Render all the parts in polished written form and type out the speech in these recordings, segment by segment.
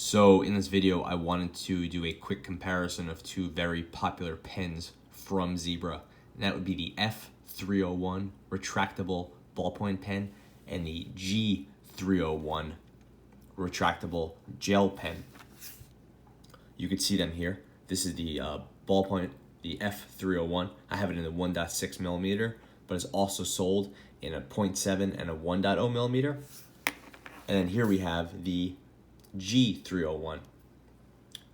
So in this video, I wanted to do a quick comparison of two very popular pens from Zebra. And that would be the F-301 retractable ballpoint pen and the G-301 retractable gel pen. You can see them here. This is the ballpoint, the F-301. I have it in a 1.6 millimeter, but it's also sold in a 0.7 and a 1.0 millimeter. And then here we have the G-301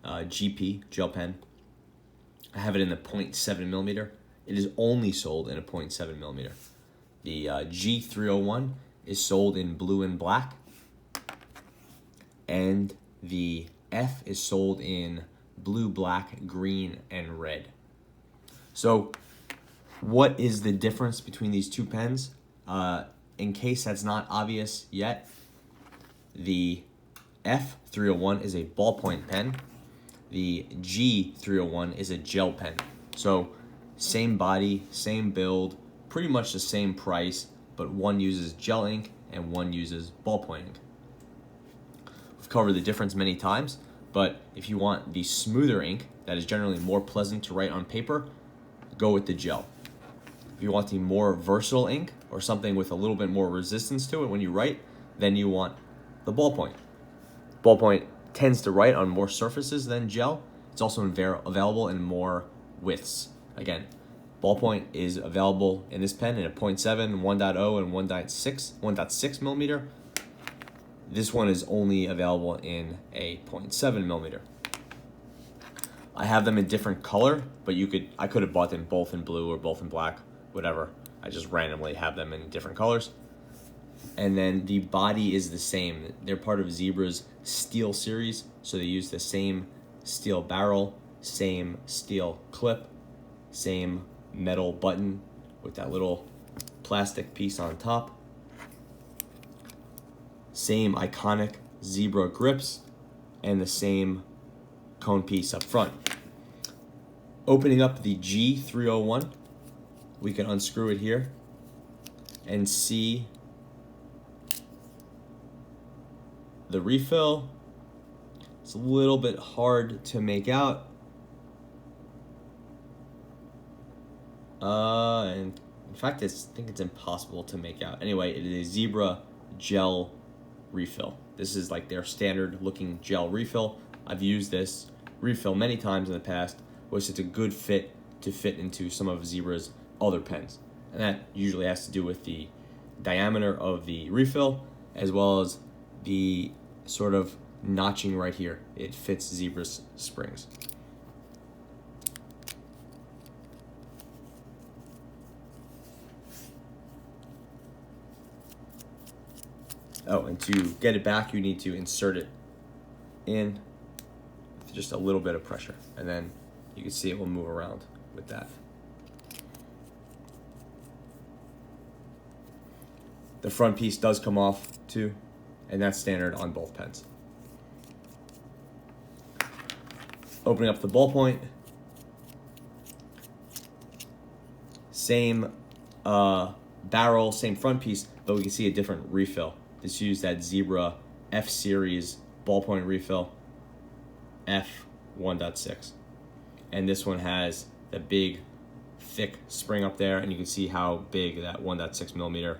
GP gel pen. I have it in a 0.7 millimeter. It is only sold in a 0.7 millimeter. The G-301 is sold in blue and black, and the F is sold in blue, black, green, and red. So what is the difference between these two pens? In case that's not obvious yet, the F-301 is a ballpoint pen. The G-301 is a gel pen. So same body, same build, pretty much the same price, but one uses gel ink and one uses ballpoint ink. We've covered the difference many times, but if you want the smoother ink that is generally more pleasant to write on paper, go with the gel. If you want the more versatile ink or something with a little bit more resistance to it when you write, then you want the ballpoint. Ballpoint tends to write on more surfaces than gel. It's also available in more widths. Again, ballpoint is available in this pen in a 0.7, 1.0, and 1.6 millimeter. This one is only available in a 0.7 millimeter. I have them in different color, but I could have bought them both in blue or both in black, whatever. I just randomly have them in different colors. And then the body is the same. They're part of Zebra's steel series, so they use the same steel barrel, same steel clip, same metal button with that little plastic piece on top, same iconic Zebra grips, and the same cone piece up front. Opening up the G-301, we can unscrew it here and see the refill. It's a little bit hard to make out. And in fact, I think it's impossible to make out. Anyway, it is a Zebra gel refill. This is like their standard looking gel refill. I've used this refill many times in the past, which is a good fit to fit into some of Zebra's other pens. And that usually has to do with the diameter of the refill as well as the sort of notching right here. It fits Zebra's springs. Oh, and to get it back, you need to insert it in with just a little bit of pressure, and then you can see it will move around with that. The front piece does come off too, and that's standard on both pens. Opening up the ballpoint, same barrel, same front piece, but we can see a different refill. This used that Zebra F series ballpoint refill, F 1.6. And this one has the big, thick spring up there, and you can see how big that 1.6 millimeter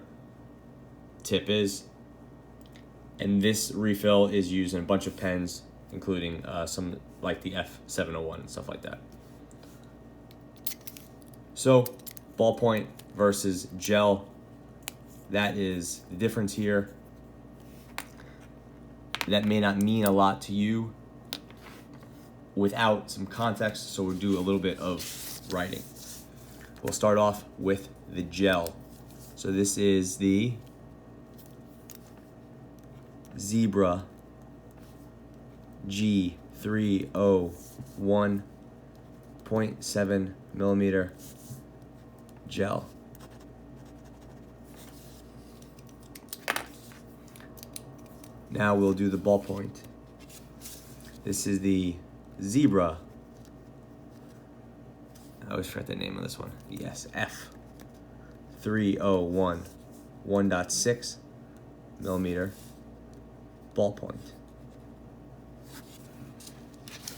tip is. And this refill is used in a bunch of pens, including some like the F-701 and stuff like that. So, ballpoint versus gel, that is the difference here. That may not mean a lot to you without some context, so we'll do a little bit of writing. We'll start off with the gel. So this is the Zebra G-301 0.7 millimeter gel. Now we'll do the ballpoint. This is the Zebra, I always forget the name of this one. Yes, F-301 1.6 millimeter ballpoint.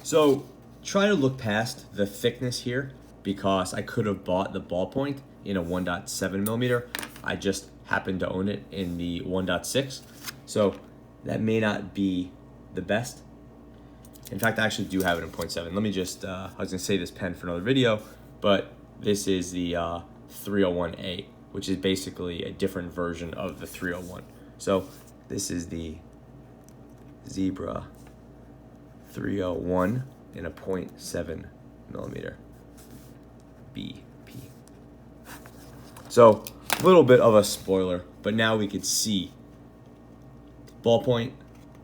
So try to look past the thickness here because I could have bought the ballpoint in a 1.7 millimeter. I just happened to own it in the 1.6. So that may not be the best. In fact, I actually do have it in 0.7. Let me just, I was gonna say this pen for another video, but this is the 301A, which is basically a different version of the 301. So this is the Zebra 301 in a 0.7 millimeter BP. So a little bit of a spoiler, but now we could see ballpoint,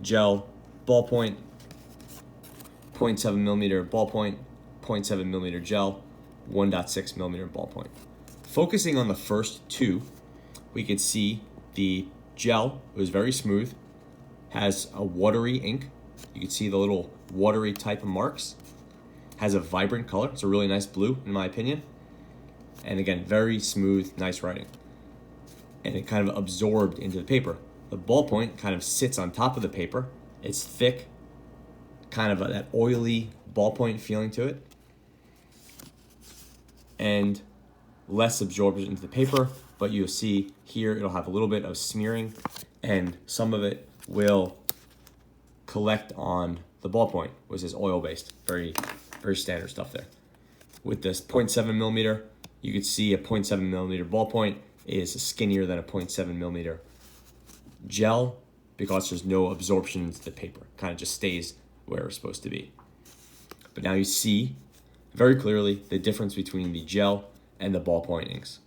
gel, ballpoint, 0.7 millimeter ballpoint, 0.7 millimeter gel, 1.6 millimeter ballpoint. Focusing on the first two, we could see the gel was very smooth, has a watery ink. You can see the little watery type of marks. Has a vibrant color. It's a really nice blue, in my opinion. And again, very smooth, nice writing. And it kind of absorbed into the paper. The ballpoint kind of sits on top of the paper. It's thick, kind of that oily ballpoint feeling to it. And less absorption into the paper, but you'll see here it'll have a little bit of smearing and some of it will collect on the ballpoint, which is oil-based. Very, very standard stuff there. With this 0.7 millimeter, you can see a 0.7 millimeter ballpoint is skinnier than a 0.7 millimeter gel because there's no absorption into the paper. Kind of just stays where it's supposed to be. But now you see very clearly the difference between the gel and the ballpoint inks.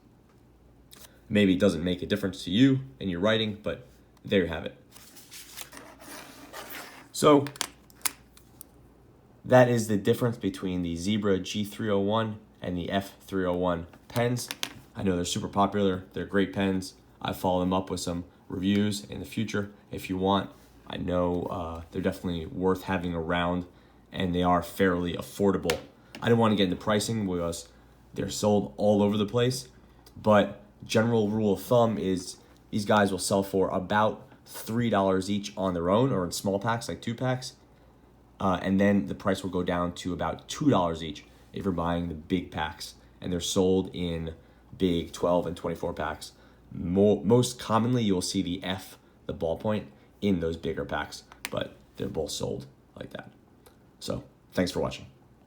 Maybe it doesn't make a difference to you in your writing, but there you have it. So that is the difference between the Zebra G-301 and the F-301 pens. I know they're super popular. They're great pens. I follow them up with some reviews in the future if you want. I know they're definitely worth having around, and they are fairly affordable. I don't want to get into pricing because they're sold all over the place, but general rule of thumb is these guys will sell for about $3 each on their own or in small packs like 2-packs, and then the price will go down to about $2 each if you're buying the big packs, and they're sold in big 12 and 24 packs. Most commonly you'll see the the ballpoint, in those bigger packs, but they're both sold like that. So thanks for watching.